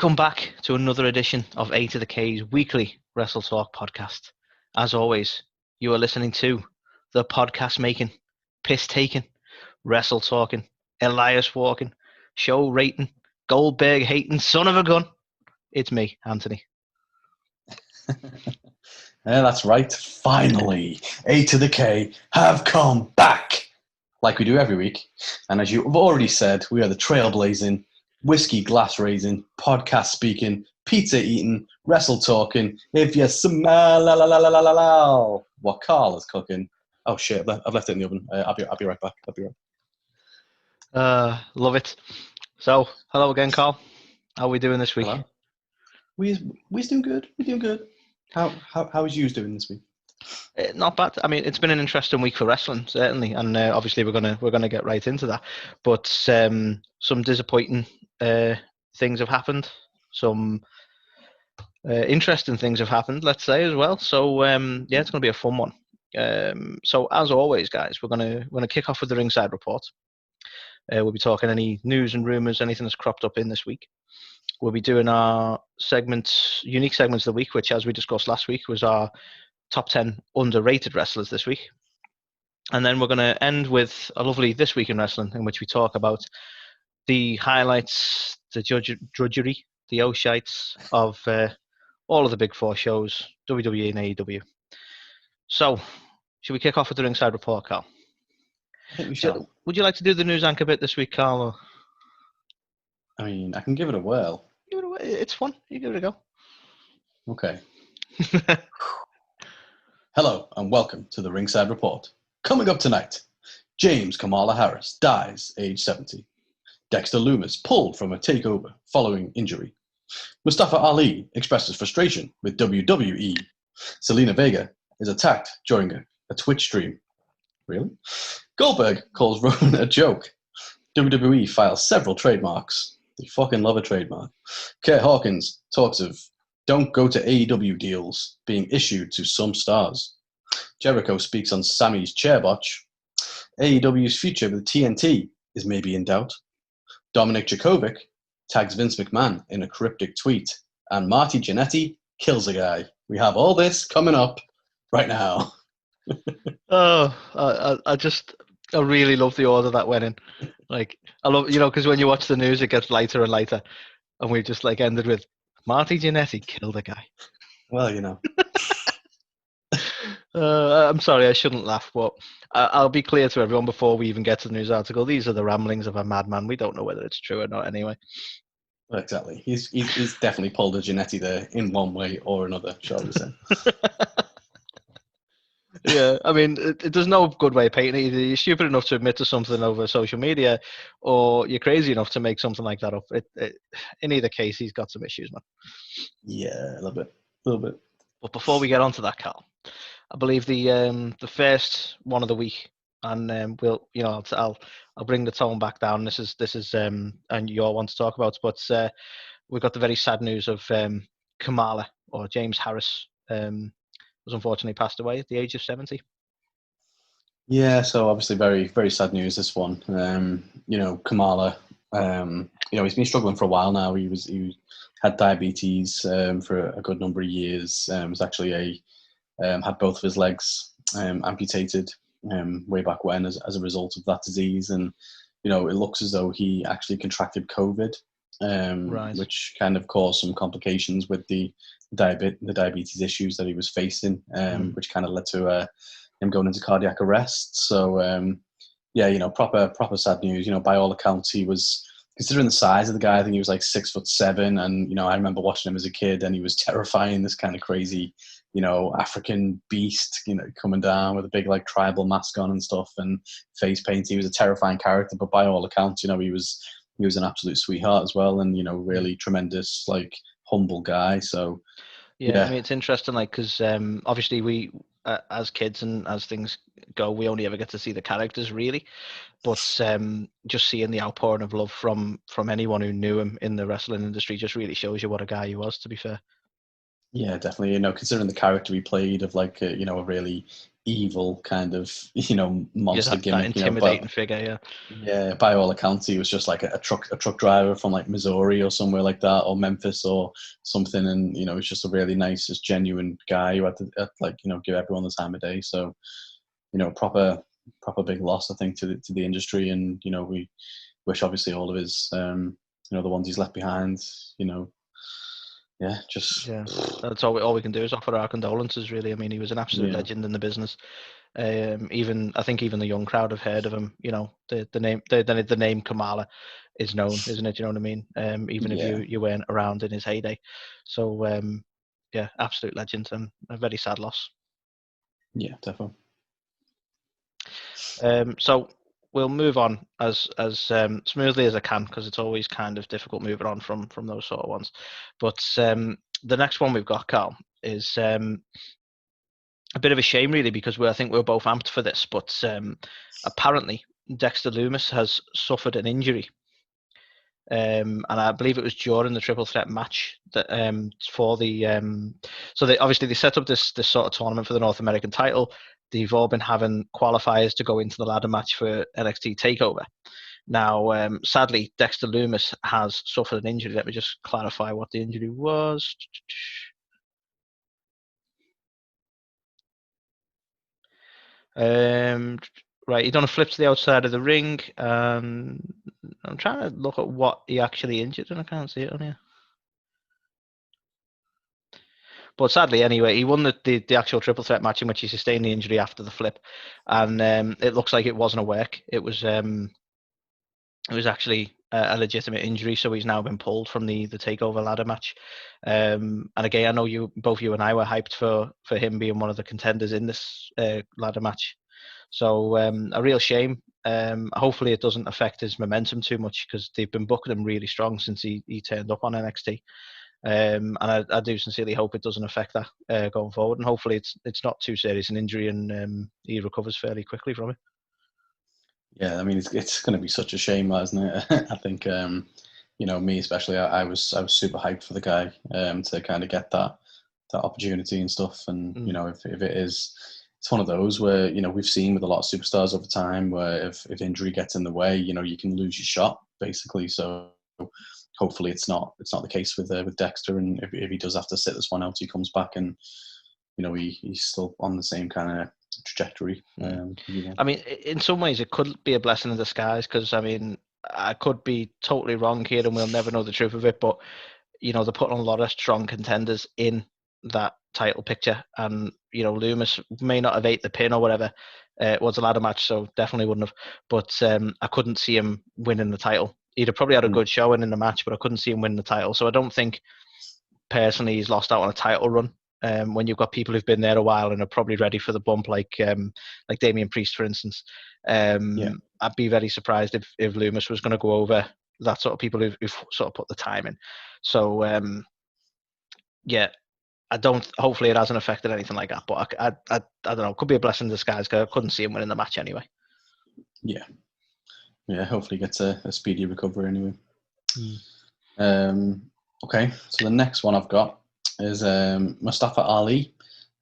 Welcome back to another edition of A to the K's weekly Wrestle Talk podcast. As always, you are listening to the podcast making, piss taking, wrestle talking, Elias walking, show rating, Goldberg hating son of a gun. It's me, Anthony. Yeah, that's right. Finally, A to the K have come back like we do every week. And as you have already said, we are the trailblazing, whiskey glass raising, podcast speaking, pizza eating, wrestle talking. If you smell what Carl is cooking. Oh shit! I've left it in the oven. I'll be right back. Love it. So, hello again, Carl. How are we doing this week? Hello. We're doing good. We're doing good. How is you doing this week? Not bad. I mean, it's been an interesting week for wrestling, certainly, and obviously we're gonna get right into that. But some disappointing things have happened. Some interesting things have happened, let's say, as well. So yeah, it's gonna be a fun one. So as always, guys, we're gonna kick off with the Ringside report. We'll be talking any news and rumors, anything that's cropped up in this week. We'll be doing our unique segments of the week, which, as we discussed last week, was our top 10 underrated wrestlers this week. And then we're going to end with a lovely This Week in Wrestling, in which we talk about the highlights, the drudgery, the oh-shites of all of the big four shows, WWE and AEW. So, should we kick off with the Ringside report, Carl? I think we shall. Would you like to do the news anchor bit this week, Carl? Or? I mean, I can give it a whirl. It's fun. You give it a go. Okay. Hello and welcome to the Ringside Report. Coming up tonight, James Kamala Harris dies age 70. Dexter Loomis pulled from a takeover following injury. Mustafa Ali expresses frustration with WWE. Selena Vega is attacked during a Twitch stream. Really? Goldberg calls Roman a joke. WWE files several trademarks. They fucking love a trademark. Kurt Hawkins talks of don't go to AEW deals being issued to some stars. Jericho speaks on Sammy's chair botch. AEW's future with TNT is maybe in doubt. Dominik Jokovic tags Vince McMahon in a cryptic tweet. And Marty Gianetti kills a guy. We have all this coming up right now. I really love the order that went in. Like, I love, because when you watch the news, it gets lighter and lighter. And we just ended with Marty Gianetti killed a guy. Well, I'm sorry, I shouldn't laugh, but I'll be clear to everyone before we even get to the news article. These are the ramblings of a madman. We don't know whether it's true or not anyway. Exactly. He's definitely pulled a Gianetti there in one way or another, shall we say. Yeah, I mean, there's no good way of painting it. Either you're stupid enough to admit to something over social media, or you're crazy enough to make something like that up. In either case, he's got some issues, man. Yeah, a little bit. But before we get on to that, Carl, I believe the first one of the week, and I'll bring the tone back down. This is and you all want to talk about, but we've got the very sad news of Kamala, or James Harris, was unfortunately passed away at the age of 70. Yeah, so obviously very, very sad news, this one. Kamala, he's been struggling for a while now. He had diabetes for a good number of years. Was actually had both of his legs amputated way back when as a result of that disease. And, it looks as though he actually contracted COVID, Right. which kind of caused some complications with the diabetes issues that he was facing, which kind of led to him going into cardiac arrest. So, proper sad news. By all accounts, he was, considering the size of the guy, I think he was like 6'7", and I remember watching him as a kid, and he was terrifying. This kind of crazy, African beast, coming down with a big like tribal mask on and stuff, and face paint. He was a terrifying character, but by all accounts, he was an absolute sweetheart as well, and really tremendous, like humble guy. So yeah. I mean, it's interesting, because obviously we, as kids and as things go, we only ever get to see the characters really, but just seeing the outpouring of love from anyone who knew him in the wrestling industry just really shows you what a guy he was, to be fair. Yeah, definitely. Considering the character he played of like a really evil kind of, monster that gimmick. intimidating figure, yeah. Yeah, by all accounts, he was just like a truck driver from like Missouri or somewhere like that, or Memphis or something, and he's just a really nice, just genuine guy who had to give everyone the time of day. So, proper big loss, I think, to the industry, and we wish obviously all of his the ones he's left behind, that's all we can do is offer our condolences, really. I mean, he was an absolute legend in the business. I think even the young crowd have heard of him. The name Kamala is known, isn't it? You know what I mean? Even if you weren't around in his heyday. So absolute legend and a very sad loss. Yeah, definitely. So we'll move on as smoothly as I can, because it's always kind of difficult moving on from those sort of ones. But the next one we've got, Carl, is a bit of a shame, really, because I think we're both amped for this. But apparently, Dexter Loomis has suffered an injury, and I believe it was during the triple threat match that for the so they set up this sort of tournament for the North American title. They've all been having qualifiers to go into the ladder match for NXT Takeover. Now, sadly, Dexter Loomis has suffered an injury. Let me just clarify what the injury was. Right, he done a flip to the outside of the ring. I'm trying to look at what he actually injured, and I can't see it on here. But sadly, anyway, he won the actual triple threat match in which he sustained the injury after the flip, and it looks like it wasn't a work. It was actually a legitimate injury, so he's now been pulled from the takeover ladder match. And again, I know both you and I were hyped for him being one of the contenders in this ladder match. So a real shame. Hopefully it doesn't affect his momentum too much, because they've been booking him really strong since he turned up on NXT. And I do sincerely hope it doesn't affect that going forward. And hopefully it's not too serious an injury, and he recovers fairly quickly from it. Yeah, I mean, it's going to be such a shame, isn't it? I think, me especially, I was super hyped for the guy to kind of get that opportunity and stuff. And, if it is, it's one of those where, we've seen with a lot of superstars over time where if injury gets in the way, you can lose your shot, basically. So hopefully it's not the case with Dexter. And if he does have to sit this one out, he comes back and, he's still on the same kind of trajectory. I mean, in some ways it could be a blessing in disguise, because I mean, I could be totally wrong here and we'll never know the truth of it, but they're putting a lot of strong contenders in that title picture, and Loomis may not have ate the pin or whatever. It was a ladder match, so definitely wouldn't have, but I couldn't see him winning the title. He'd have probably had a good showing in the match, but I couldn't see him winning the title. So I don't think personally he's lost out on a title run. When you've got people who've been there a while and are probably ready for the bump, like Damian Priest, for instance. I'd be very surprised if Loomis was going to go over that sort of people who've sort of put the time in. So, I don't. Hopefully, it hasn't affected anything like that. But I don't know. It could be a blessing in disguise, because I couldn't see him winning the match anyway. Yeah. Hopefully, he gets a speedy recovery anyway. Okay, so the next one I've got is Mustafa Ali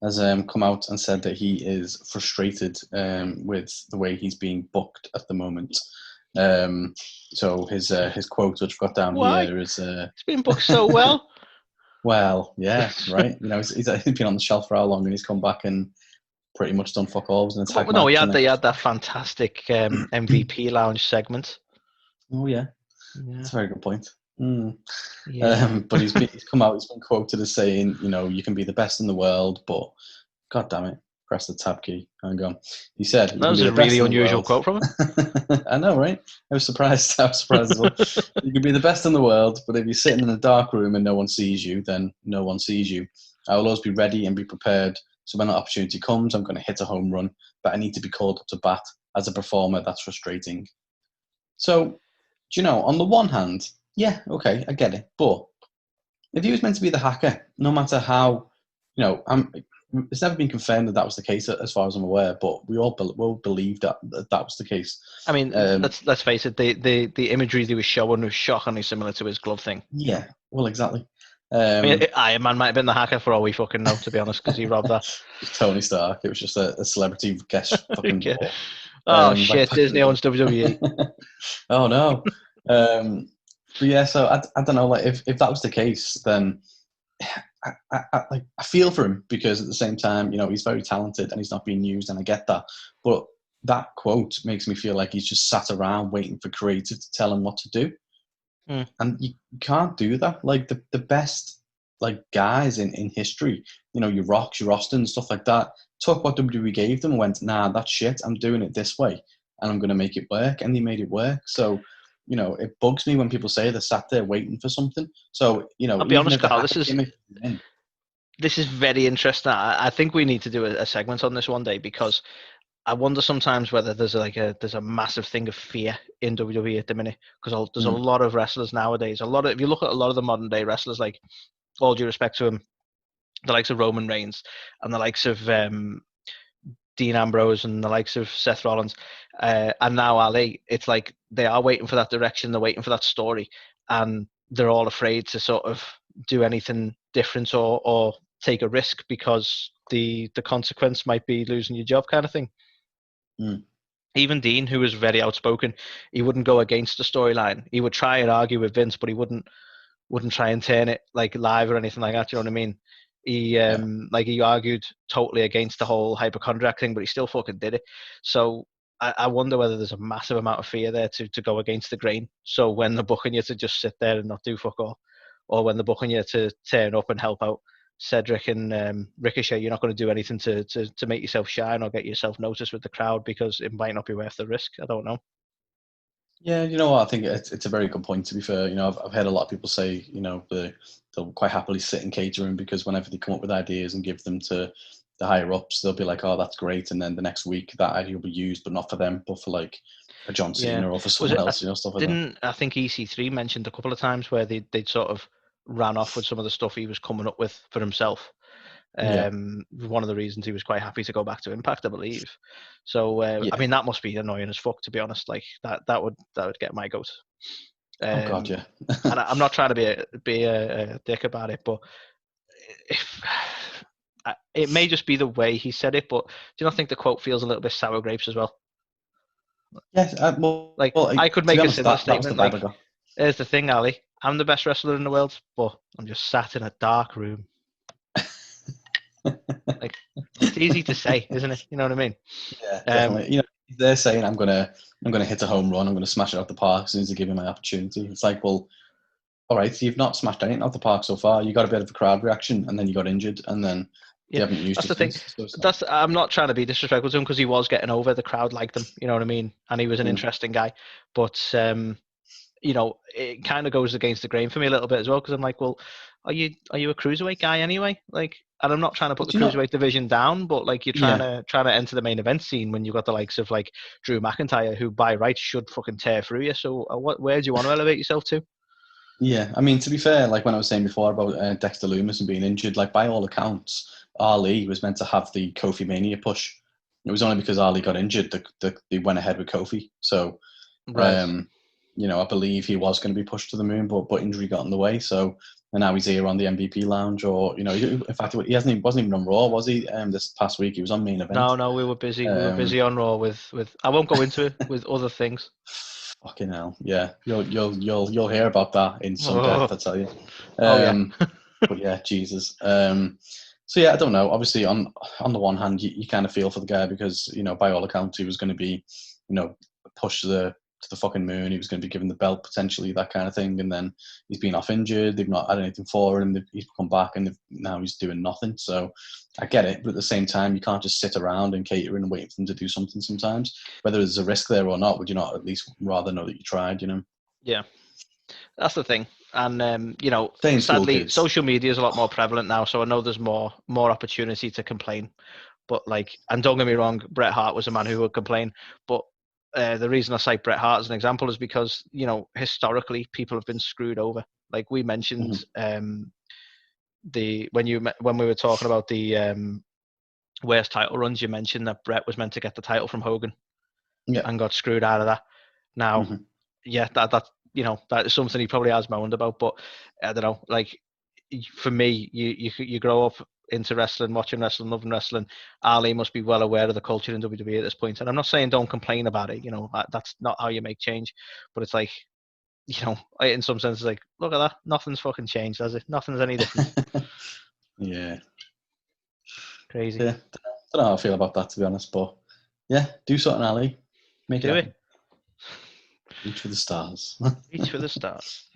has come out and said that he is frustrated with the way he's being booked at the moment. So his quote, which I've got down here, is it's been booked so well. Well, yeah, right. He's been on the shelf for how long, and he's come back and pretty much done fuck all. In a tag match, he had that fantastic MVP lounge segment. Oh yeah, that's a very good point. But he's come out. He's been quoted as saying, you can be the best in the world, but God damn it, press the tab key and go. He said that was a really unusual quote from him. I know, right? I was surprised. As well. You can be the best in the world, but if you're sitting in a dark room and no one sees you, then no one sees you. I will always be ready and be prepared. So when that opportunity comes, I'm going to hit a home run, but I need to be called up to bat. As a performer, that's frustrating. So, on the one hand, yeah, okay, I get it. But if he was meant to be the hacker, no matter how, it's never been confirmed that was the case, as far as I'm aware. But we all believe that was the case. I mean, let's face it. The imagery they were showing was shockingly similar to his glove thing. Yeah, well, exactly. I mean, Iron Man might have been the hacker for all we fucking know, to be honest, because he robbed that. Tony Stark. It was just a celebrity guest fucking Yeah. ball. Oh shit! Disney owns WWE. Oh no. But yeah, so I don't know. Like, if that was the case, then I feel for him, because at the same time, he's very talented and he's not being used, and I get that. But that quote makes me feel like he's just sat around waiting for creative to tell him what to do. And you can't do that. Like, the best guys in history, your Rocks, your Austins, stuff like that, took what WWE gave them and went, nah, that's shit, I'm doing it this way and I'm going to make it work, and they made it work. So it bugs me when people say they're sat there waiting for something. So I'll be honest, Carl, this is very interesting. I think we need to do a segment on this one day, because I wonder sometimes whether there's a massive thing of fear in WWE at the minute, because there's a lot of wrestlers nowadays. If you look at a lot of the modern day wrestlers, like, all due respect to him, the likes of Roman Reigns and the likes of Dean Ambrose and the likes of Seth Rollins, and now Ali, it's like they are waiting for that direction, they're waiting for that story, and they're all afraid to sort of do anything different or take a risk, because the consequence might be losing your job, kind of thing. Even Dean, who was very outspoken, he wouldn't go against the storyline. He would try and argue with Vince, but he wouldn't try and turn it like live or anything like that. You know what I mean? He he argued totally against the whole hypochondriac thing, but he still fucking did it. So I wonder whether there's a massive amount of fear there to go against the grain. So when they're booking you to just sit there and not do fuck all, or when they're booking you to turn up and help out Cedric and Ricochet, you're not going to do anything to make yourself shine or get yourself noticed with the crowd, because it might not be worth the risk. I don't know. Yeah, you know what? I think it's a very good point, to be fair. I've heard a lot of people say, they'll quite happily sit in catering, because whenever they come up with ideas and give them to the higher ups, they'll be like, oh, that's great. And then the next week that idea will be used, but not for them, but for like a John Cena or for someone else, stuff like that. I think EC3 mentioned a couple of times where they'd sort of ran off with some of the stuff he was coming up with for himself. One of the reasons he was quite happy to go back to Impact, I believe. So I mean, that must be annoying as fuck, to be honest. Like that would get my goat. Oh god, yeah. And I'm not trying to be a dick about it, but it may just be the way he said it. But do you not think the quote feels a little bit sour grapes as well? Yes, I could make a similar statement. Like, here's the thing, Ali. I'm the best wrestler in the world, but I'm just sat in a dark room. Like, it's easy to say, isn't it? You know what I mean? Yeah, definitely. They're saying I'm gonna hit a home run. I'm gonna smash it out the park as soon as they give me my opportunity. It's like, well, all right, so you've not smashed anything out the park so far. You got a bit of a crowd reaction, and then you got injured, and then you haven't used that's the thing. I'm not trying to be disrespectful to him, because he was getting over. The crowd liked him. You know what I mean? And he was an interesting guy. But it kind of goes against the grain for me a little bit as well, because I'm like, well, are you a cruiserweight guy anyway? Like, and I'm not trying to put the cruiserweight division down, but like, you're trying to enter the main event scene when you've got the likes of like Drew McIntyre, who by rights should fucking tear through you. So where do you want to elevate yourself to? Yeah, I mean, to be fair, like when I was saying before about Dexter Loomis and being injured, like by all accounts, Ali was meant to have the Kofi Mania push. It was only because Ali got injured that they went ahead with Kofi. So, right. I believe he was going to be pushed to the moon, but injury got in the way. So, and now he's here on the MVP lounge, or in fact, he wasn't even on Raw, was he? This past week, he was on main event. No, we were busy. We were busy on Raw with. I won't go into it with other things. Fucking hell, yeah. You'll hear about that in some depth, I tell you. But yeah, Jesus. So yeah, I don't know. Obviously, on the one hand, you kind of feel for the guy, because by all accounts, he was going to be pushed to the fucking moon. He was going to be given the belt potentially, that kind of thing. And then he's been off injured. They've not had anything for him. He's come back, and now he's doing nothing. So I get it, but at the same time, you can't just sit around and catering and waiting for them to do something. Sometimes, whether there's a risk there or not, would you not at least rather know that you tried? Yeah, that's the thing. And Staying sadly, social media is a lot more prevalent now, so I know there's more opportunity to complain. But and don't get me wrong, Bret Hart was a man who would complain. But the reason I cite Bret Hart as an example is because historically people have been screwed over. Like we mentioned, when we were talking about the worst title runs, you mentioned that Bret was meant to get the title from Hogan, and got screwed out of that. Now, yeah, that is something he probably has moaned about, but I don't know. Like, for me, you grow up into wrestling, watching wrestling, loving wrestling. Ali must be well aware of the culture in WWE at this point. And I'm not saying don't complain about it. That's not how you make change. But it's like, in some sense, it's like, look at that. Nothing's fucking changed, has it? Nothing's any different. Yeah. Crazy. Yeah. Don't know how I feel about that, to be honest. But yeah, do something, Ali. Make Do it it. happen. Reach for the stars. Reach for the stars.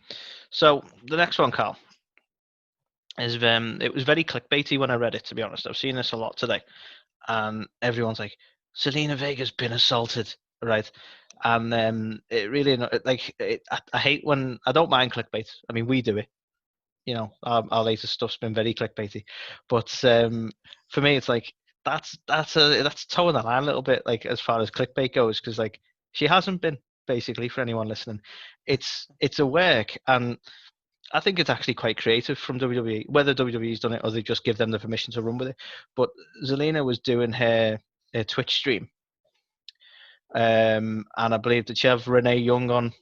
So the next one, Carl, is it was very clickbaity when I read it, to be honest. I've seen this a lot today. And everyone's like, Zelina Vega's been assaulted, right? And it really, I hate when, I don't mind clickbait. I mean, we do it. Our latest stuff's been very clickbaity. But for me, it's like, that's towing the line a little bit, like, as far as clickbait goes, because, like, she hasn't been, basically, for anyone listening. It's a work, and I think it's actually quite creative from WWE. Whether WWE's done it or they just give them the permission to run with it. But Zelina was doing her Twitch stream, and I believe that she have Renee Young on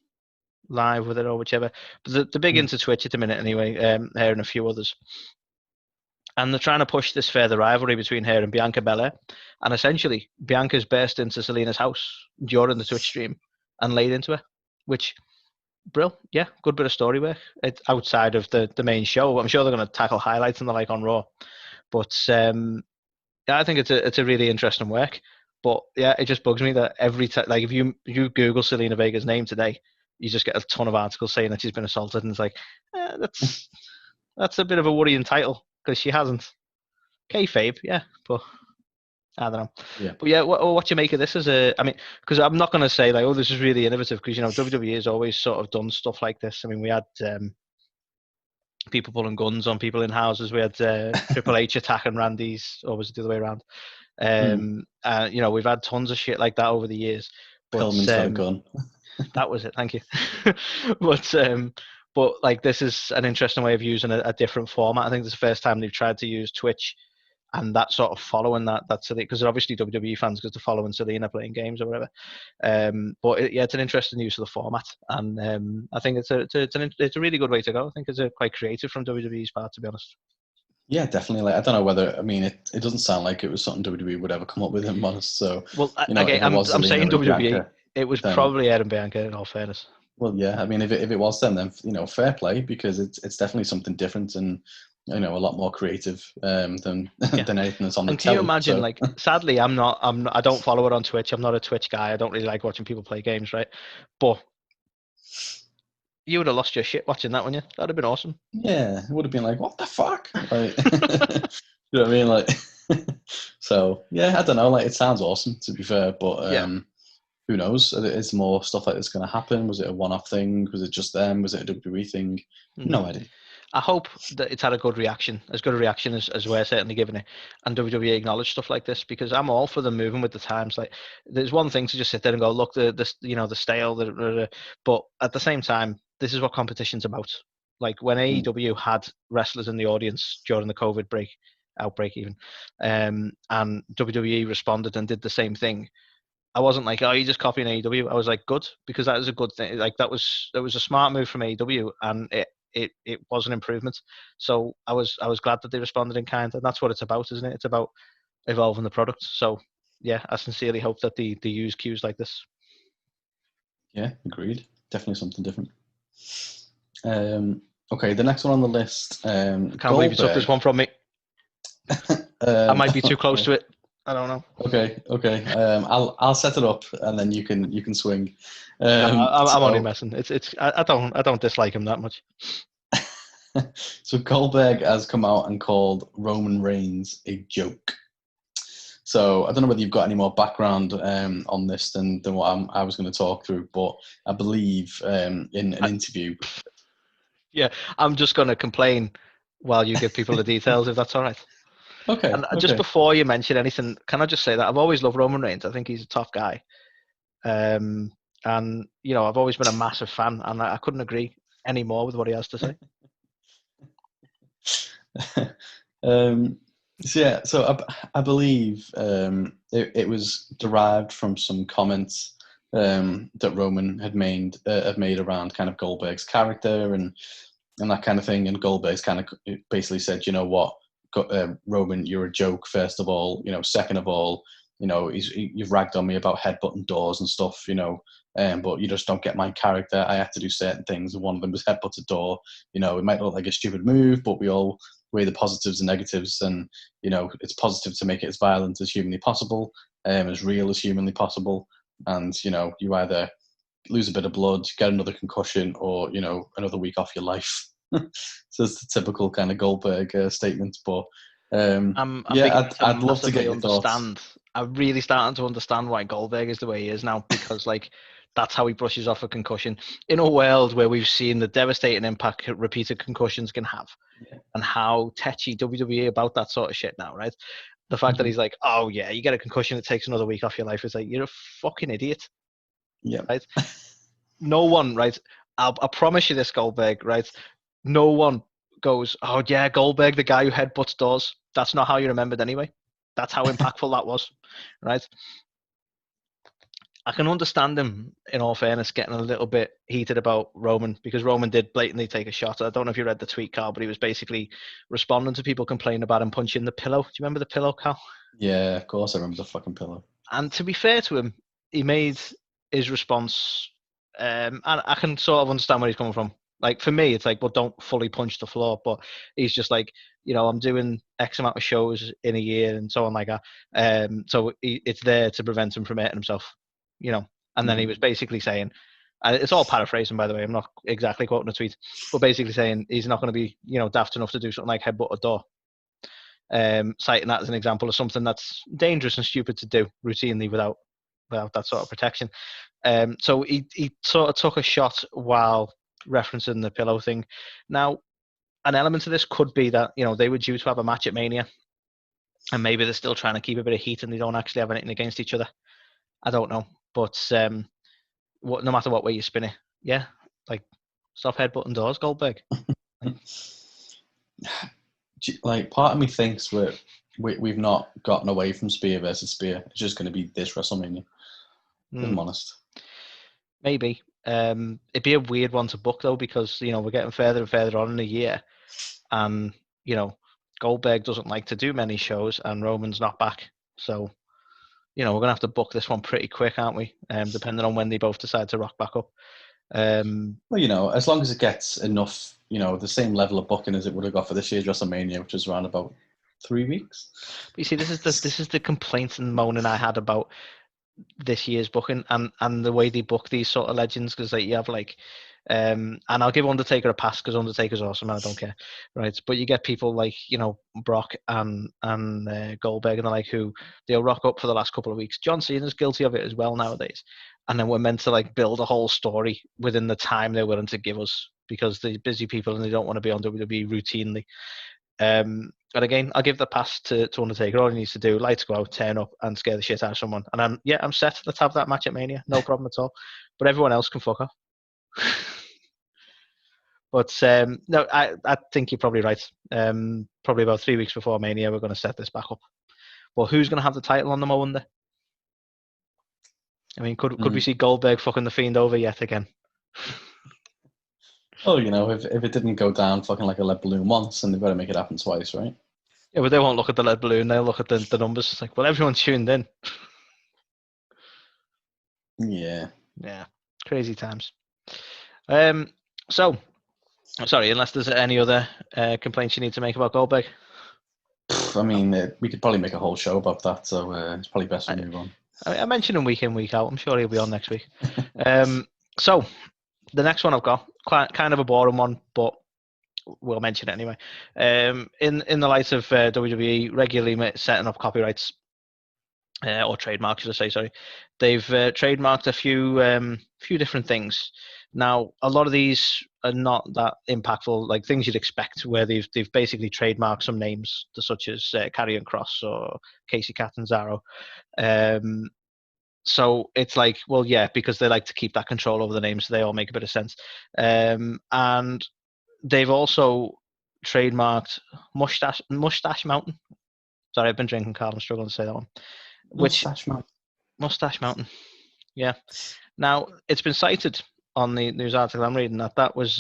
live with it or whichever. But the big into Twitch at the minute anyway. Her and a few others, and they're trying to push this further rivalry between her and Bianca Belair. And essentially, Bianca's burst into Zelina's house during the Twitch stream and laid into her, which. Brill, yeah, good bit of story work. It's outside of the main show. I'm sure they're going to tackle highlights and the like on Raw, but yeah, I think it's a really interesting work. But yeah, it just bugs me that every time, like, if you Google Zelina Vega's name today, you just get a ton of articles saying that she's been assaulted, and it's like, that's a bit of a worrying title because she hasn't. Kayfabe, yeah, but. I don't know. Yeah. But yeah, what do you make of this because I'm not going to say like, oh, this is really innovative, because, WWE has always sort of done stuff like this. I mean, we had people pulling guns on people in houses. We had Triple H attacking Randy's, or was it the other way around? We've had tons of shit like that over the years. But, Pillman's got a gun. That was it. Thank you. But like, this is an interesting way of using a different format. I think this is the first time they've tried to use Twitch and that sort of following that Selena, because they're obviously WWE fans because they're following Selena playing games or whatever. It's an interesting use of the format, and I think it's a really good way to go. I think it's quite creative from WWE's part, to be honest. Yeah, definitely. Like, I don't know whether, I mean, it doesn't sound like it was something WWE would ever come up with, in honest. So, well, again, I'm saying WWE. Bianca, it was probably Ed and Bianca, in all fairness. Well, yeah, I mean, if it was them, then fair play, because it's definitely something different and a lot more creative than anything that's on the and can telly, you imagine, like, sadly, I don't follow it on Twitch. I'm not a Twitch guy. I don't really like watching people play games, right? But you would have lost your shit watching that, wouldn't you? That'd have been awesome. Yeah, it would have been like, what the fuck? Like, you know what I mean? Like, so yeah, I don't know. Like, it sounds awesome, to be fair, but who knows? Is more stuff like this going to happen? Was it a one-off thing? Was it just them? Was it a WWE thing? No idea. I hope that it's had a good reaction, as good a reaction as we're certainly giving it, and WWE acknowledge stuff like this, because I'm all for them moving with the times. Like, there's one thing to just sit there and go, look, the stale, but at the same time, this is what competition's about. Like, when AEW had wrestlers in the audience during the COVID outbreak even, and WWE responded and did the same thing. I wasn't like, oh, you're just copying AEW. I was like, good, because that is a good thing. Like, that was a smart move from AEW, and it was an improvement. So I was glad that they responded in kind, and that's what it's about, isn't it? It's about evolving the product. So yeah, I sincerely hope that they use cues like this. Yeah, agreed. Definitely something different. Okay, the next one on the list. I can't believe you took this one from me. I might be too close to it. I don't know. Okay. I'll set it up, and then you can swing. I'm only messing. I don't dislike him that much. So Goldberg has come out and called Roman Reigns a joke. So I don't know whether you've got any more background on this than what I was going to talk through, but I believe in an interview. Yeah, I'm just going to complain while you give people the details, if that's all right. Okay. And just before you mention anything, can I just say that I've always loved Roman Reigns. I think he's a tough guy. And, I've always been a massive fan, and I couldn't agree any more with what he has to say. So I believe it was derived from some comments that Roman had made around kind of Goldberg's character, and and that kind of thing. And Goldberg's kind of basically said, you know what, Roman, you're a joke. First of all, second of all, you've ragged on me about headbutting doors and stuff, but you just don't get my character. I have to do certain things, and one of them was headbutt a door. It might look like a stupid move, but we all weigh the positives and negatives, and it's positive to make it as violent as humanly possible, as real as humanly possible, and you either lose a bit of blood, get another concussion, or another week off your life. So it's the typical kind of Goldberg statement, but I'd love to get your thoughts. I'm really starting to understand why Goldberg is the way he is now, because that's how he brushes off a concussion in a world where we've seen the devastating impact repeated concussions can have, and how tetchy WWE about that sort of shit now, right? The fact that he's like, oh yeah, you get a concussion, it takes another week off your life. It's like, you're a fucking idiot. Yeah. Right. No one, right? I promise you this, Goldberg, right? No one goes, oh yeah, Goldberg, the guy who headbutts doors. That's not how you remembered anyway. That's how impactful that was, right? I can understand him, in all fairness, getting a little bit heated about Roman, because Roman did blatantly take a shot. I don't know if you read the tweet, Carl, but he was basically responding to people complaining about him punching the pillow. Do you remember the pillow, Carl? Yeah, of course I remember the fucking pillow. And to be fair to him, he made his response, and I can sort of understand where he's coming from. Like, for me, it's like, well, don't fully punch the floor, but he's just like, I'm doing X amount of shows in a year and so on like that. So it's there to prevent him from hurting himself, And then he was basically saying, it's all paraphrasing, by the way, I'm not exactly quoting the tweet, but basically saying he's not going to be, daft enough to do something like headbutt a door. Citing that as an example of something that's dangerous and stupid to do routinely without that sort of protection. So he sort of took a shot while referencing the pillow thing. Now, an element of this could be that, they were due to have a match at Mania, and maybe they're still trying to keep a bit of heat and they don't actually have anything against each other. I don't know. But no matter what way you spin it, yeah, stop headbutting doors, Goldberg. Like, part of me thinks we've not gotten away from Spear versus Spear. It's just going to be this WrestleMania. If I'm honest. Maybe. It'd be a weird one to book, though, because we're getting further and further on in the year, and Goldberg doesn't like to do many shows, and Roman's not back, so we're gonna have to book this one pretty quick, aren't we? Depending on when they both decide to rock back up. Well, as long as it gets enough, the same level of booking as it would have got for this year's WrestleMania, which is around about 3 weeks. But you see, this is the complaints and moaning I had about this year's booking and the way they book these sort of legends, because you have and I'll give Undertaker a pass because Undertaker's awesome and I don't care, right? But you get people like Brock and Goldberg and the who they'll rock up for the last couple of weeks. John Cena's guilty of it as well nowadays, and then we're meant to build a whole story within the time they're willing to give us, because they're busy people and they don't want to be on WWE routinely. And again, I'll give the pass to Undertaker. All he needs to do, lights go out, turn up, and scare the shit out of someone. And I'm set. Let's have that match at Mania. No problem at all. But everyone else can fuck off. But no, I think you're probably right. Probably about 3 weeks before Mania, we're going to set this back up. Well, who's going to have the title on them, I wonder? I mean, could we see Goldberg fucking the Fiend over yet again? Oh, if it didn't go down fucking like a lead balloon once, then they've got to make it happen twice, right? Yeah, but they won't look at the lead balloon. They'll look at the numbers. It's like, well, everyone's tuned in. Yeah. Yeah. Crazy times. So, sorry, unless there's any other complaints you need to make about Goldberg. I mean, we could probably make a whole show about that, so it's probably best to move on. I mention him week in, week out. I'm sure he'll be on next week. So, the next one I've got, kind of a boring one, but we'll mention it anyway. In the light of WWE regularly setting up copyrights, or trademarks, should I say, sorry. They've trademarked a few different things. Now, a lot of these are not that impactful, like things you'd expect, where they've basically trademarked some names, such as Karrion Kross or Casey Catanzaro. So it's like, well, yeah, because they like to keep that control over the names, so they all make a bit of sense. And they've also trademarked Mustache Mountain. Sorry, I've been drinking, Carl. I'm struggling to say that one. Mustache Mountain. Yeah. Now, it's been cited on the news article I'm reading that was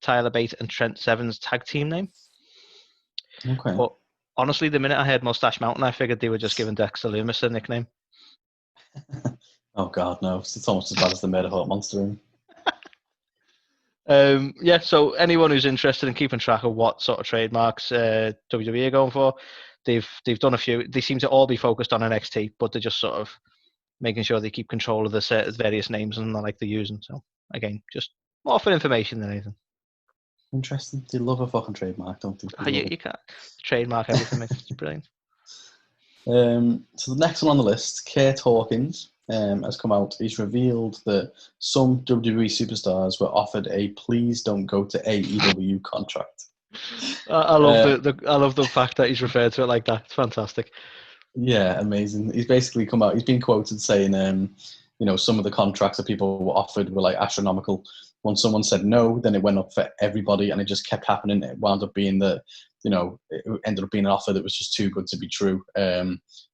Tyler Bate and Trent Seven's tag team name. Okay. But honestly, the minute I heard Mustache Mountain, I figured they were just giving Dexter Loomis a nickname. Oh God, no! It's almost as bad as the Murder Hot Monster. Yeah, so anyone who's interested in keeping track of what sort of trademarks WWE are going for, they've done a few. They seem to all be focused on NXT, but they're just sort of making sure they keep control of the various names and like they're using. So again, just more for information than anything. Interesting. They love a fucking trademark, don't they? You can't trademark everything, mate. It's brilliant. So the next one on the list, Kurt Hawkins, has come out. He's revealed that some WWE superstars were offered a "please don't go to AEW" contract. I love I love the fact that he's referred to it like that. It's fantastic. Yeah, amazing. He's basically come out. He's been quoted saying, some of the contracts that people were offered were like astronomical. When someone said no, then it went up for everybody, and it just kept happening. It wound up being it ended up being an offer that was just too good to be true.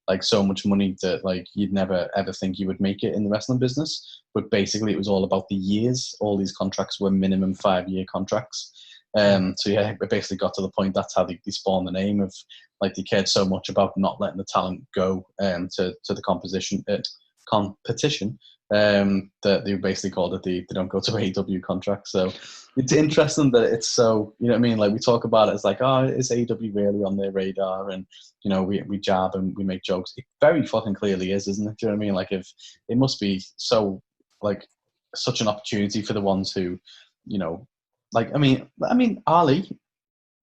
Like so much money that like you'd never ever think you would make it in the wrestling business. But basically, it was all about the years. All these contracts were minimum 5-year contracts. So yeah, it basically got to the point that's how they spawned the name of, like, they cared so much about not letting the talent go to the competition that they basically called it they don't go to AEW contract. So it's interesting that it's so, you know what I mean, like we talk about it as like, oh, is AEW really on their radar? And we jab and we make jokes. It very fucking clearly is, isn't it? Do you know what I mean? Like, if it must be so, like, such an opportunity for the ones who, like, I mean, Ali,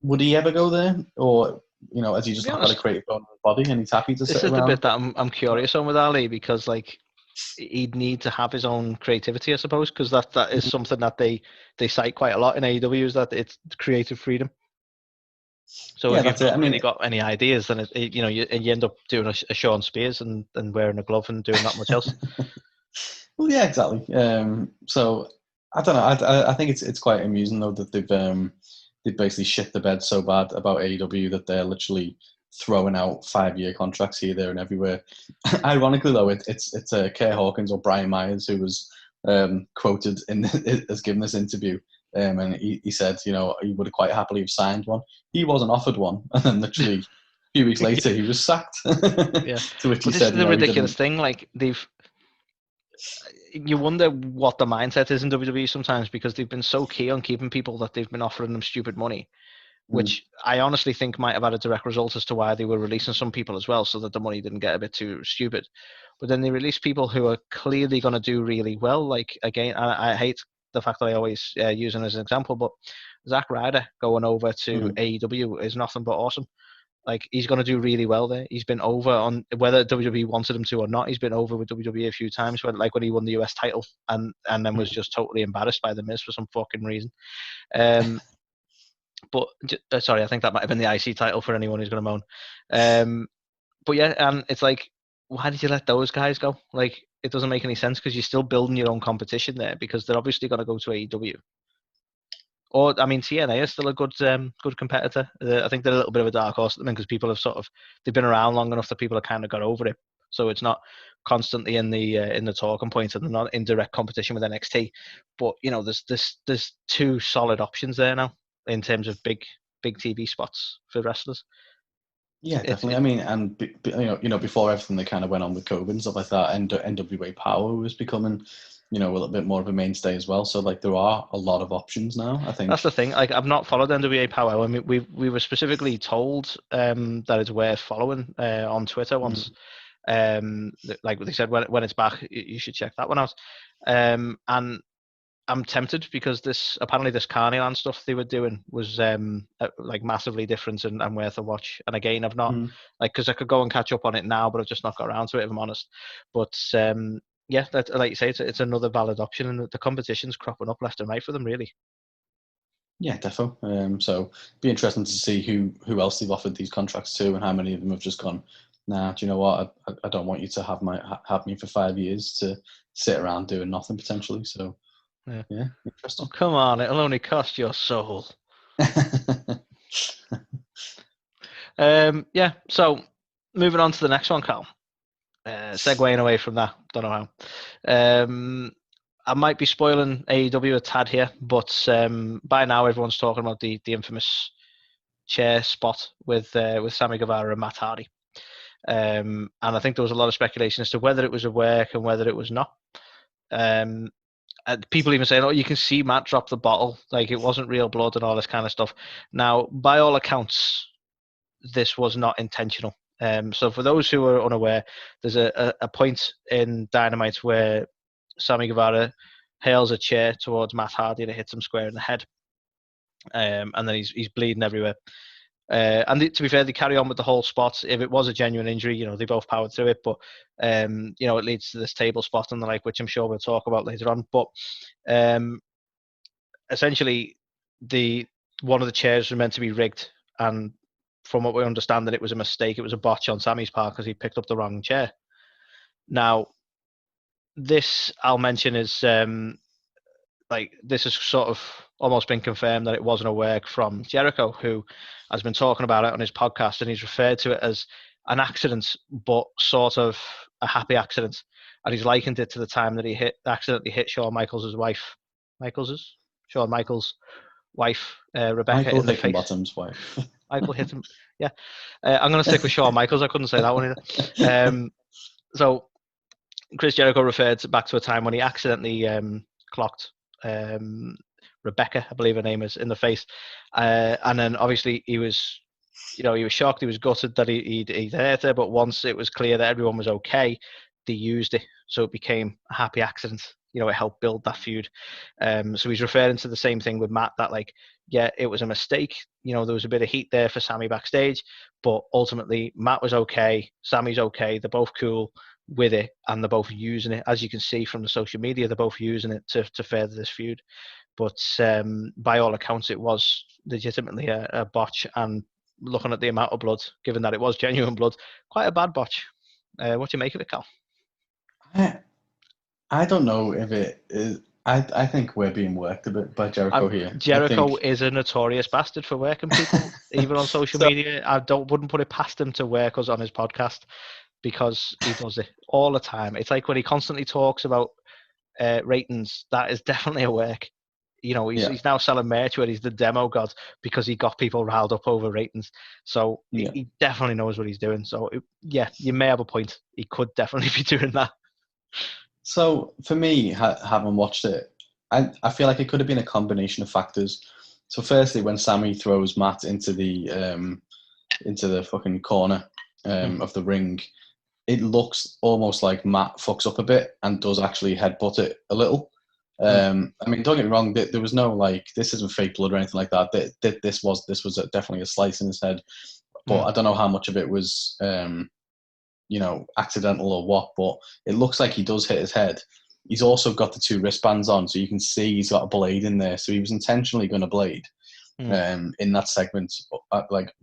would he ever go there? Or, has he just not got a creative body and he's happy to sit around? This is the bit that I'm curious on with Ali, because like he'd need to have his own creativity, I suppose, because that is something that they cite quite a lot in AEW, is that it's creative freedom. So if you've not really got any ideas, then you end up doing a Sean Spears and wearing a glove and doing not much else. Well, yeah, exactly. So I don't know. I think it's quite amusing though that they've basically shit the bed so bad about AEW that they're literally throwing out 5-year contracts here, there, and everywhere. Ironically, though, it's Kay Hawkins or Brian Myers who was quoted as giving this interview, and he said, he would have quite happily have signed one. He wasn't offered one, and then literally a few weeks later he was sacked. Yeah. To which he this said, is the ridiculous thing. Like you wonder what the mindset is in WWE sometimes, because they've been so key on keeping people that they've been offering them stupid money, which I honestly think might have had a direct result as to why they were releasing some people as well, so that the money didn't get a bit too stupid. But then they release people who are clearly going to do really well. Like, again, I hate the fact that I always use him as an example, but Zack Ryder going over to AEW is nothing but awesome. Like, he's going to do really well there. He's been over on, whether WWE wanted him to or not, he's been over with WWE a few times, when he won the US title and then was just totally embarrassed by The Miz for some fucking reason. But sorry, I think that might have been the IC title for anyone who's going to moan. But yeah, and it's like, why did you let those guys go? Like, it doesn't make any sense, because you're still building your own competition there, because they're obviously going to go to AEW. Or, I mean, TNA is still a good competitor. I think they're a little bit of a dark horse at the minute, because people have they've been around long enough that people have kind of got over it. So it's not constantly in the talking points, and they're not in direct competition with NXT. But there's two solid options there now in terms of big TV spots for wrestlers. Yeah, definitely. I mean, and before everything that kind of went on with COVID and stuff like that, NWA Power was becoming, a little bit more of a mainstay as well. So like, there are a lot of options now, I think. That's the thing. Like, I've not followed NWA Power. I mean, we were specifically told that it's worth following on Twitter once. Like they said, when it's back, you should check that one out. And I'm tempted, because this Carneyland stuff they were doing was like massively different and worth a watch. And again, I've not because I could go and catch up on it now, but I've just not got around to it, if I'm honest. But yeah, that, like you say, it's another valid option, and the competition's cropping up left and right for them, really. Yeah, defo. So be interesting to see who else they've offered these contracts to, and how many of them have just gone, nah, do you know what? I don't want you to have me for 5 years to sit around doing nothing potentially. So yeah, interesting. Oh, come on, it'll only cost your soul. Yeah. So moving on to the next one, Carl. Segueing away from that, don't know how. I might be spoiling AEW a tad here, but by now everyone's talking about the infamous chair spot with Sammy Guevara and Matt Hardy. And I think there was a lot of speculation as to whether it was a work and whether it was not. People even saying, "Oh, you can see Matt drop the bottle, like it wasn't real blood and all this kind of stuff." Now, by all accounts, this was not intentional. So for those who are unaware, there's a point in Dynamite where Sammy Guevara hails a chair towards Matt Hardy and it hits him square in the head, and then he's bleeding everywhere. To be fair, they carry on with the whole spot. If it was a genuine injury, they both powered through it. But it leads to this table spot and the like, which I'm sure we'll talk about later on. But essentially, one of the chairs was meant to be rigged, and from what we understand, that it was a mistake. It was a botch on Sammy's part because he picked up the wrong chair. Now, this I'll mention is this has sort of almost been confirmed that it wasn't a work from Jericho, who has been talking about it on his podcast, and he's referred to it as an accident, but sort of a happy accident. And he's likened it to the time that he accidentally hit Shawn Michaels' wife. Shawn Michaels' wife, Rebecca, Michael in the face. Hickenbottom's wife. Michael hit him. Yeah. I'm going to stick with Shawn Michaels. I couldn't say that one either. So Chris Jericho referred back to a time when he accidentally clocked Rebecca, I believe her name is, in the face. And then obviously he was shocked, he was gutted that he'd hurt her, but once it was clear that everyone was okay, they used it. So it became a happy accident. It helped build that feud. So he's referring to the same thing with Matt, that it was a mistake. There was a bit of heat there for Sammy backstage, but ultimately Matt was okay, Sammy's okay, they're both cool with it, and they're both using it. As you can see from the social media, they're both using it to further this feud. But by all accounts, it was legitimately a botch, and looking at the amount of blood, given that it was genuine blood, quite a bad botch. What do you make of it, Cal? I don't know if it is. I think we're being worked a bit by Jericho here. Jericho is a notorious bastard for working people, even on social media. I wouldn't put it past him to work us on his podcast, because he does it all the time. It's like when he constantly talks about ratings, that is definitely a work. He's now selling merch where he's the demo god because he got people riled up over ratings. So he definitely knows what he's doing. So you may have a point. He could definitely be doing that. So for me, having watched it, I feel like it could have been a combination of factors. So firstly, when Sammy throws Matt into the fucking corner of the ring, it looks almost like Matt fucks up a bit and does actually headbutt it a little. I mean, don't get me wrong. There was no this isn't fake blood or anything like that. This was definitely a slice in his head, but I don't know how much of it was accidental or what. But it looks like he does hit his head. He's also got the 2 wristbands on, so you can see he's got a blade in there. So he was intentionally going to blade in that segment,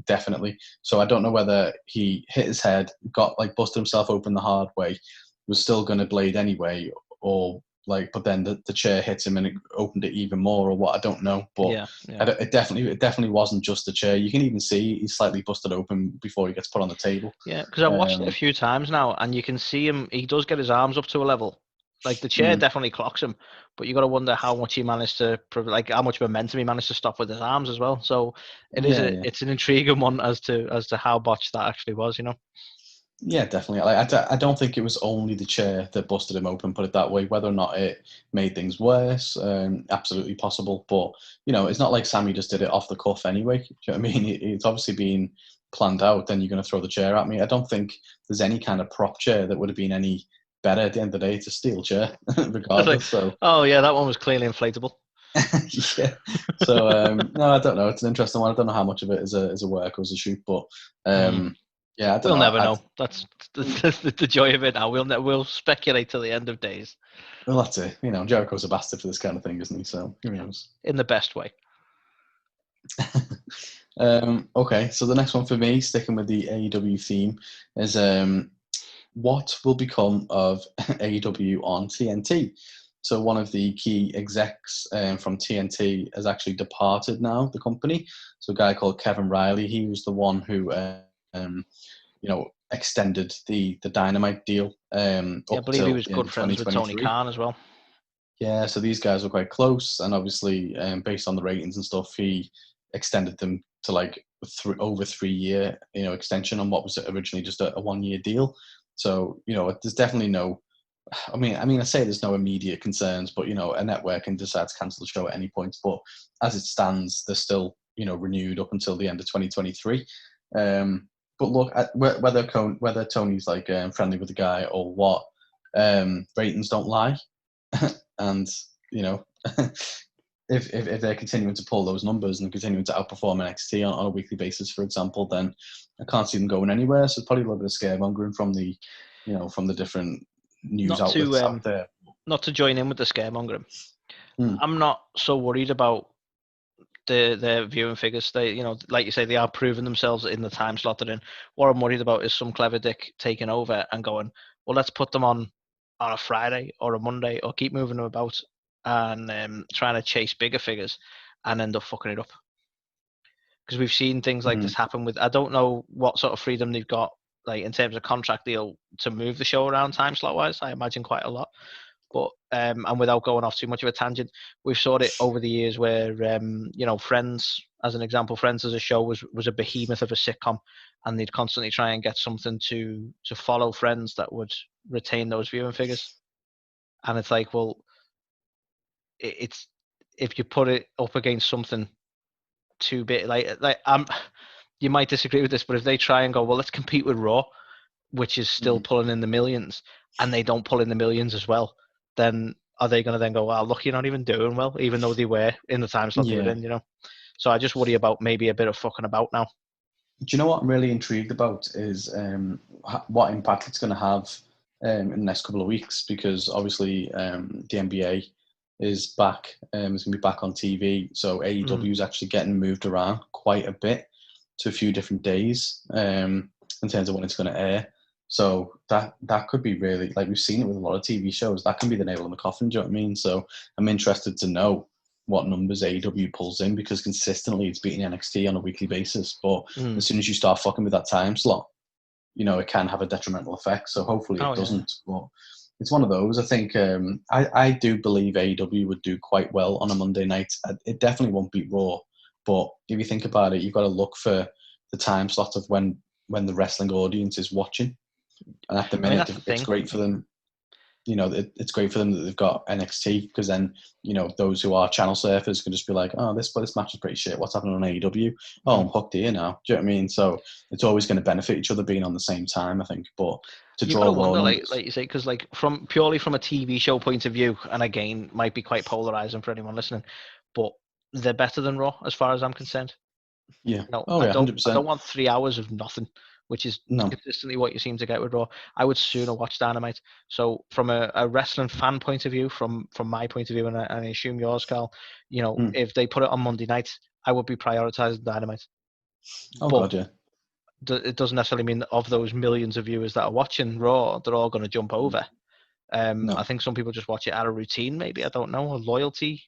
definitely. So I don't know whether he hit his head, got busted himself open the hard way, was still going to blade anyway, or but then the chair hits him and it opened it even more, or what, I don't know. But it definitely wasn't just the chair. You can even see he's slightly busted open before he gets put on the table. Yeah, because I've watched it a few times now, and you can see him. He does get his arms up to a level. The chair definitely clocks him, but you got to wonder how much he managed to, how much momentum he managed to stop with his arms as well. So it's an intriguing one as to how botched that actually was. Yeah, definitely. I don't think it was only the chair that busted him open, put it that way. Whether or not it made things worse, absolutely possible. But, it's not like Sammy just did it off the cuff anyway. Do you know what I mean? It's obviously been planned out. Then you're going to throw the chair at me. I don't think there's any kind of prop chair that would have been any better at the end of the day. It's a steel chair, regardless. Oh, yeah, that one was clearly inflatable. Yeah. So, no, I don't know. It's an interesting one. I don't know how much of it is a work or is a shoot, but... yeah, we'll never know. That's the joy of it now. We'll speculate till the end of days. Well, that's it. Jericho's a bastard for this kind of thing, isn't he? So who knows? In the best way. Okay, so the next one for me, sticking with the AEW theme, is what will become of AEW on TNT? So one of the key execs from TNT has actually departed now, the company. So a guy called Kevin Riley, he was the one who... extended the Dynamite deal. I believe he was good friends with Tony Khan as well. Yeah, so these guys were quite close, and obviously, based on the ratings and stuff, he extended them to like over 3 year, extension on what was originally just a 1 year deal. So there's definitely no. I say there's no immediate concerns, but a network can decide to cancel the show at any point. But as it stands, they're still renewed up until the end of 2023. But look, whether Tony's like friendly with the guy or what, ratings don't lie. And if they're continuing to pull those numbers and continuing to outperform NXT on a weekly basis, for example, then I can't see them going anywhere. So it's probably a little bit of scaremongering from the from the different news outlets out there. Not to join in with the scaremongering. Hmm. I'm not so worried about their viewing figures. They, like you say, they are proving themselves in the time slot they're in. What I'm worried about is some clever dick taking over and going, well, let's put them on a Friday or a Monday, or keep moving them about and trying to chase bigger figures and end up fucking it up. Because we've seen things like this happen with, I don't know what sort of freedom they've got, like in terms of contract deal, to move the show around time slot wise. I imagine quite a lot. But and without going off too much of a tangent, we've saw it over the years where Friends, as an example, Friends as a show was a behemoth of a sitcom, and they'd constantly try and get something to follow Friends that would retain those viewing figures. And it's like, well, it's if you put it up against something too big, you might disagree with this, but if they try and go, well, let's compete with Raw, which is still pulling in the millions, and they don't pull in the millions as well, then are they going to then go, well, look, you're not even doing well, even though they were in the time slot they were in, So I just worry about maybe a bit of fucking about now. Do you know what I'm really intrigued about is what impact it's going to have in the next couple of weeks? Because obviously the NBA is back. It's going to be back on TV. So AEW is actually getting moved around quite a bit to a few different days in terms of when it's going to air. So that could be really, like we've seen it with a lot of TV shows, that can be the nail in the coffin, do you know what I mean? So I'm interested to know what numbers AEW pulls in, because consistently it's beating NXT on a weekly basis. But as soon as you start fucking with that time slot, it can have a detrimental effect. So hopefully it doesn't. Yeah. But it's one of those. I think I do believe AEW would do quite well on a Monday night. It definitely won't beat Raw. But if you think about it, you've got to look for the time slot of when the wrestling audience is watching. And at the minute, it's great for them. It's great for them that they've got NXT, because then, those who are channel surfers can just be like, oh, this match is pretty shit. What's happening on AEW? Oh, I'm hooked here now. Do you know what I mean? So it's always going to benefit each other being on the same time, I think. But to draw more numbers, like you say, because purely from a TV show point of view, and again, might be quite polarizing for anyone listening, but they're better than Raw as far as I'm concerned. Yeah. I 100%. I don't want 3 hours of nothing, which is consistently what you seem to get with Raw. I would sooner watch Dynamite. So from a wrestling fan point of view, from my point of view, and I assume yours, Carl, if they put it on Monday night, I would be prioritizing Dynamite. God, yeah. It doesn't necessarily mean that of those millions of viewers that are watching Raw, they're all going to jump over. I think some people just watch it out of routine, maybe, I don't know, or loyalty.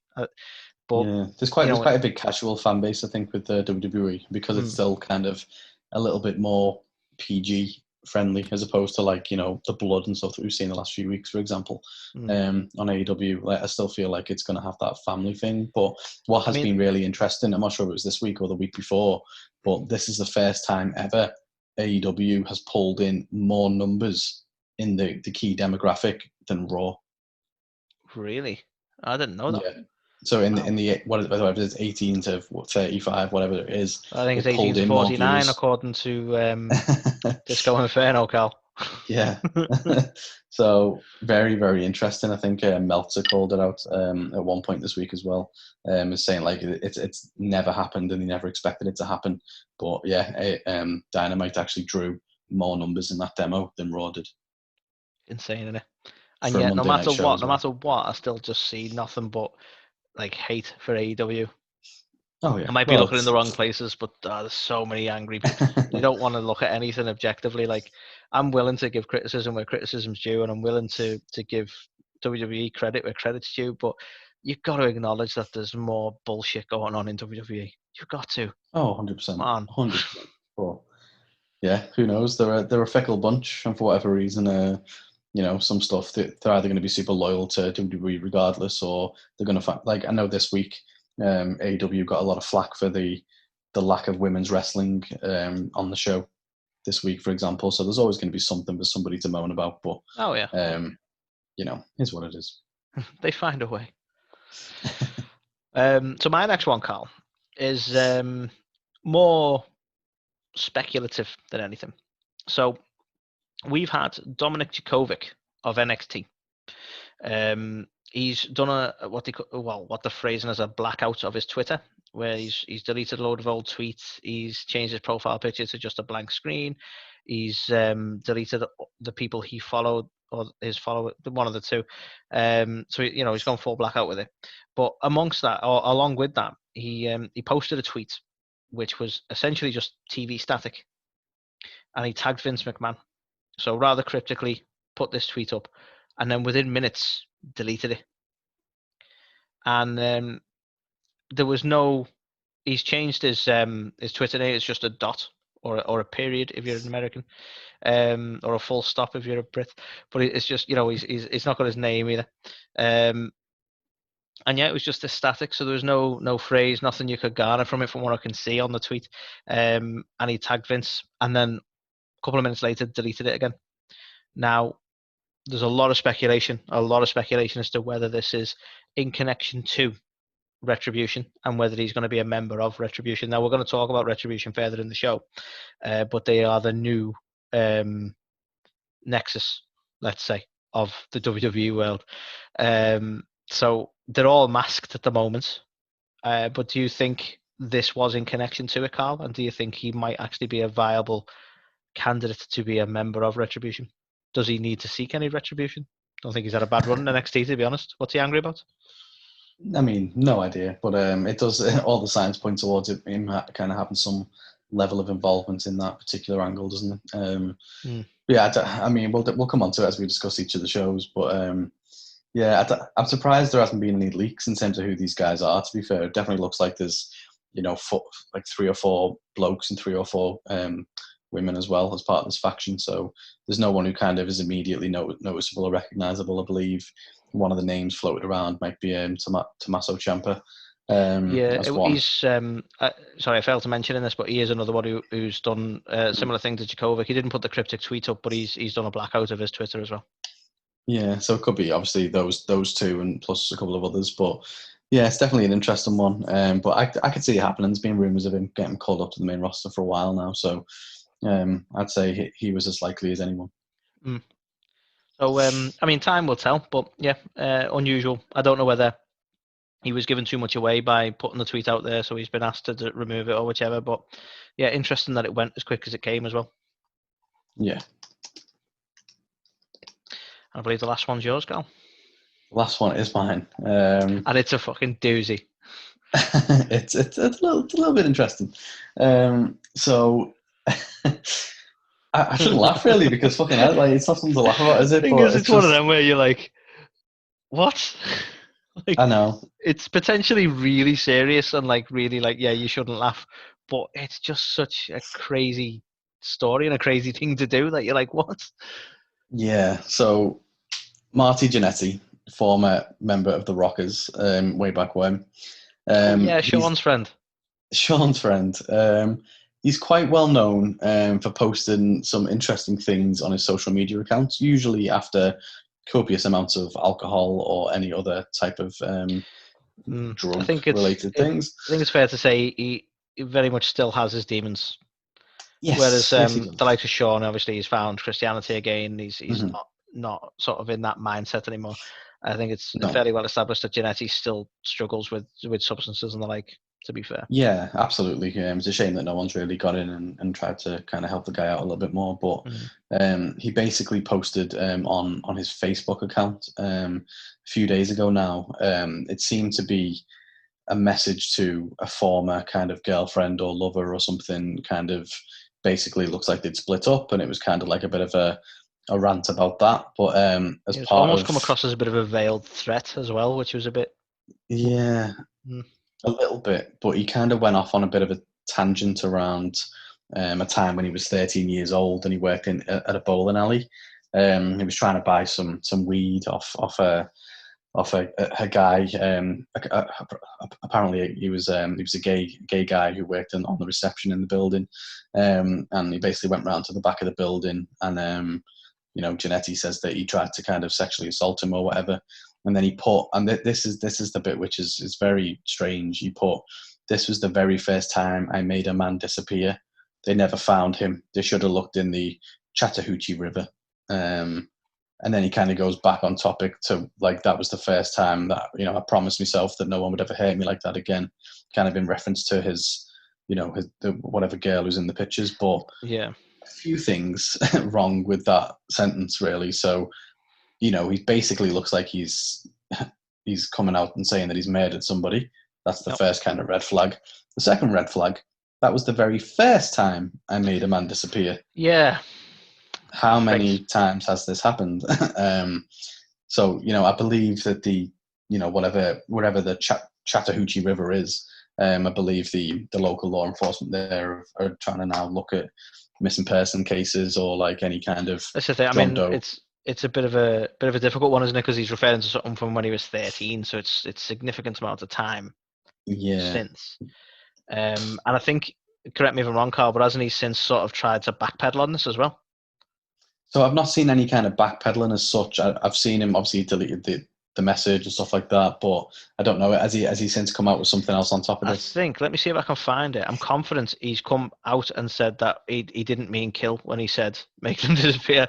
But yeah, there's quite a big casual fan base, I think, with the WWE, because it's still kind of a little bit more PG friendly, as opposed to the blood and stuff that we've seen the last few weeks, for example. On AEW, I still feel like it's going to have that family thing. But what has been really interesting, I'm not sure if it was this week or the week before, but this is the first time ever AEW has pulled in more numbers in the key demographic than Raw. Really? I didn't know that. Yeah. So in the whatever it is, 18 to 35, whatever it is, I think it's 18 to 49 according to Disco Inferno, Cal. Yeah. So very, very interesting. I think Meltzer called it out at one point this week as well. Is saying it's never happened and he never expected it to happen. But yeah, Dynamite actually drew more numbers in that demo than Raw did. Insane, isn't it? And yet, no matter what, I still just see nothing but hate for AEW. Oh yeah, I might be looking in the wrong places, but there's so many angry people. You don't want to look at anything objectively. I'm willing to give criticism where criticism's due, and I'm willing to give WWE credit where credit's due. But you've got to acknowledge that there's more bullshit going on in WWE. You've got to. Oh, 100%. 100%. Well, yeah, who knows? They're a fickle bunch, and for whatever reason, some stuff that they're either going to be super loyal to WWE regardless, or they're going to I know this week AEW got a lot of flack for the lack of women's wrestling on the show this week, for example. So there's always going to be something for somebody to moan about. But here's what it is. They find a way. So my next one, Carl, is more speculative than anything. So we've had Dominik Jokovic of NXT. He's done what the phrasing as a blackout of his Twitter, where he's deleted a load of old tweets. He's changed his profile picture to just a blank screen. He's deleted the people he followed or his follower, one of the two. So he's gone full blackout with it. But amongst that, or along with that, he posted a tweet which was essentially just TV static, and he tagged Vince McMahon. So rather cryptically, put this tweet up, and then within minutes deleted it. And there was no. He's changed his Twitter name. It's just a dot or a period if you're an American, or a full stop if you're a Brit. But it's just he's not got his name either. And yeah, it was just a static, so there was no phrase, nothing you could garner from it, from what I can see on the tweet. And he tagged Vince, and then a couple of minutes later deleted it again. Now, there's a lot of speculation as to whether this is in connection to Retribution and whether he's going to be a member of Retribution. Now, we're going to talk about Retribution further in the show, but they are the new nexus, let's say, of the WWE world. So they're all masked at the moment. But do you think this was in connection to it, Carl? And do you think he might actually be a viable candidate to be a member of Retribution? Does he need to seek any retribution? Don't think he's had a bad run in NXT, to be honest. What's he angry about? I mean, no idea, but it does. All the signs point towards it. Him kind of having some level of involvement in that particular angle, doesn't it? Yeah, I mean, we'll come on to it as we discuss each of the shows, but yeah, I'm surprised there hasn't been any leaks in terms of who these guys are. To be fair, it definitely looks like there's like 3 or 4 blokes and 3 or 4 women as well as part of this faction. So there's no one who kind of is immediately noticeable or recognizable. I believe one of the names floated around might be Tommaso Ciampa. He's sorry, I failed to mention in this, but he is another one who's done a similar thing to Jokovic. He didn't put the cryptic tweet up, but he's done a blackout of his Twitter as well. Yeah, so it could be obviously those 2 and plus a couple of others, but yeah, it's definitely an interesting one. But I could see it happening. There's been rumours of him getting called up to the main roster for a while now, so I'd say he was as likely as anyone. So I mean, time will tell, but yeah, unusual. I don't know whether he was giving too much away by putting the tweet out there, so he's been asked to remove it or whichever. But yeah, interesting that it went as quick as it came as well. Yeah. I believe the last one's yours, Gal. The last one is mine. And it's a fucking doozy. it's a little bit interesting. So I shouldn't laugh really, because fucking hell, like, it's not something to laugh about, is it? It's one of them where you're like, what? Like, I know. It's potentially really serious and like really like, yeah, you shouldn't laugh, but it's just such a crazy story and a crazy thing to do that you're like, what? Yeah. So Marty Gianetti, former member of the Rockers, way back when. Yeah, Sean's friend. Sean's friend. He's quite well known for posting some interesting things on his social media accounts, usually after copious amounts of alcohol or any other type of drug-related things. I think it's fair to say he very much still has his demons. Yes. Whereas the likes of Sean, obviously, he's found Christianity again. He's not sort of in that mindset anymore. I think it's fairly well established that Gianetti still struggles with substances and the like, to be fair. Yeah, absolutely. It's a shame that no one's really got in and tried to kind of help the guy out a little bit more. But he basically posted on his Facebook account a few days ago now. It seemed to be a message to a former kind of girlfriend or lover or something, kind of basically looks like they'd split up, and it was kind of like a bit of a rant about that. But as it's part almost of, come across as a bit of a veiled threat as well, which was a bit... Yeah, a little bit. But he kind of went off on a bit of a tangent around a time when he was 13 years old and he worked at a bowling alley. He was trying to buy some weed off a guy. Apparently, he was a gay guy who worked on the reception in the building, and he basically went round to the back of the building, and Gianetti says that he tried to kind of sexually assault him or whatever, and then he put, and this is the bit which is very strange. He put, "This was the very first time I made a man disappear. They never found him. They should have looked in the Chattahoochee River." And then he kind of goes back on topic to, like, that was the first time that, I promised myself that no one would ever hurt me like that again, kind of in reference to his, whatever girl who's in the pictures. But yeah, a few things wrong with that sentence, really. So, he basically looks like he's coming out and saying that he's murdered somebody. That's the first kind of red flag. The second red flag, that was the very first time I made a man disappear. Yeah. How many times has this happened? So, I believe that wherever the Chattahoochee River is, I believe the local law enforcement there are trying to now look at missing person cases or like any kind of. That's the thing. I mean, it's a bit of a difficult one, isn't it? Because he's referring to something from when he was 13, so it's significant amount of time. Yeah. Since, and I think, correct me if I'm wrong, Carl, but hasn't he since sort of tried to backpedal on this as well? So I've not seen any kind of backpedaling as such. I've seen him obviously delete the message and stuff like that, but I don't know. Has he since come out with something else on top of this? I think, let me see if I can find it. I'm confident he's come out and said that he didn't mean kill when he said make them disappear.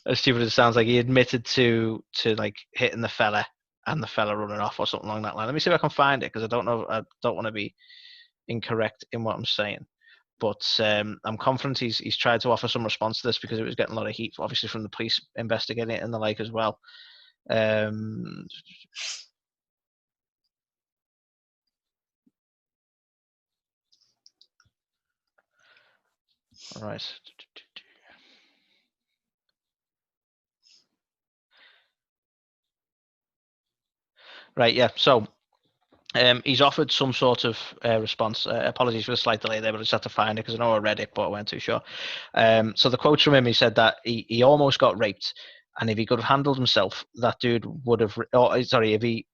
As stupid as it sounds, like he admitted to like hitting the fella and the fella running off or something along that line. Let me see if I can find it, because I don't know. I don't want to be incorrect in what I'm saying. But I'm confident he's tried to offer some response to this, because it was getting a lot of heat, obviously, from the police investigating it and the like as well. All right. Right, yeah. So he's offered some sort of response. Apologies for the slight delay there, but I just had to find it because I know I read it, but I weren't too sure. So the quotes from him, he said that he almost got raped, and if he could have handled himself, that dude would have. If he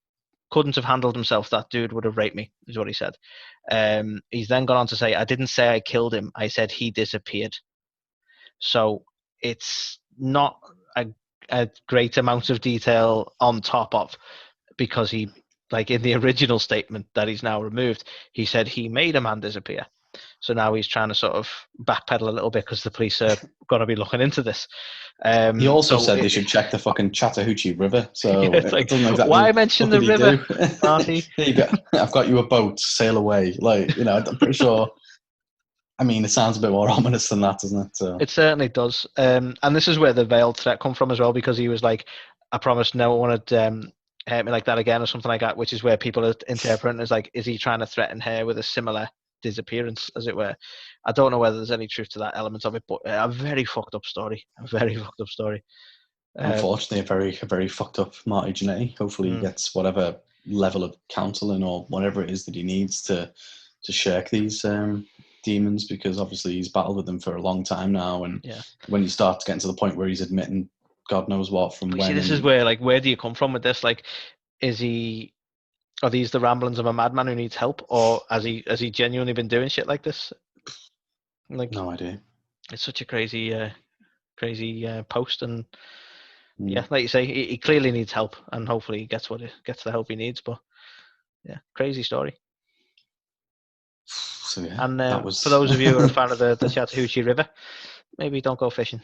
couldn't have handled himself, that dude would have raped me, is what he said. He's then gone on to say, "I didn't say I killed him. I said he disappeared." So it's not a great amount of detail on top of, because he, like in the original statement that he's now removed, he said he made a man disappear. So now he's trying to sort of backpedal a little bit, because the police are going to be looking into this. He also said they should check the fucking Chattahoochee River. So yeah, it's like, why mention the river, Marty? There you go. I've got you a boat, sail away. Like, I'm pretty sure. I mean, it sounds a bit more ominous than that, doesn't it? So. It certainly does. And this is where the veiled threat come from as well, because he was like, "I promised no one would hurt me like that again," or something like that, which is where people are interpreting as like, is he trying to threaten her with a similar disappearance, as it were? I don't know whether there's any truth to that element of it, but a very fucked up story. A very fucked up story. Unfortunately, a very fucked up Marty Gianetti. Hopefully he gets whatever level of counselling or whatever it is that he needs to shirk these demons, because obviously he's battled with them for a long time now, and when you start to get to the point where he's admitting God knows what from when. See, this is where, like, where do you come from with this? Like, are these the ramblings of a madman who needs help, or has he genuinely been doing shit like this? Like, no idea. It's such a crazy post, and yeah, like you say, he clearly needs help, and hopefully he gets the help he needs. But yeah, crazy story. So yeah, and for those of you who are a fan of the Chattahoochee River, maybe don't go fishing.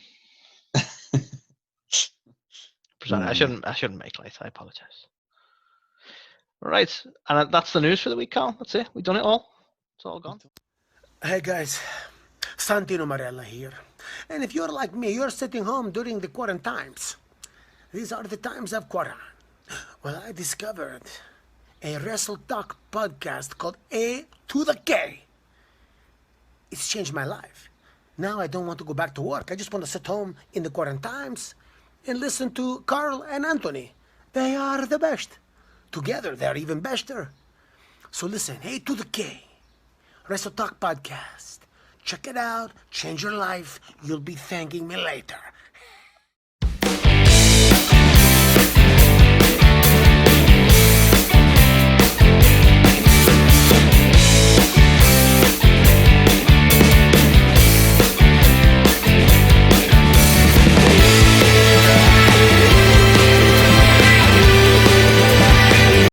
I shouldn't make light. I apologize. Right, and that's the news for the week, Carl. That's it. We've done it all. It's all gone. Hey guys, Santino Marella here. And if you're like me, you're sitting home during the quarantines. These are the times of quarantine. Well, I discovered a Wrestle Talk podcast called A to the K. It's changed my life. Now I don't want to go back to work. I just want to sit home in the quarantines and listen to Carl and Anthony. They are the best. Together, they're even better. So listen, A to the K. Wrestle Talk podcast. Check it out. Change your life. You'll be thanking me later.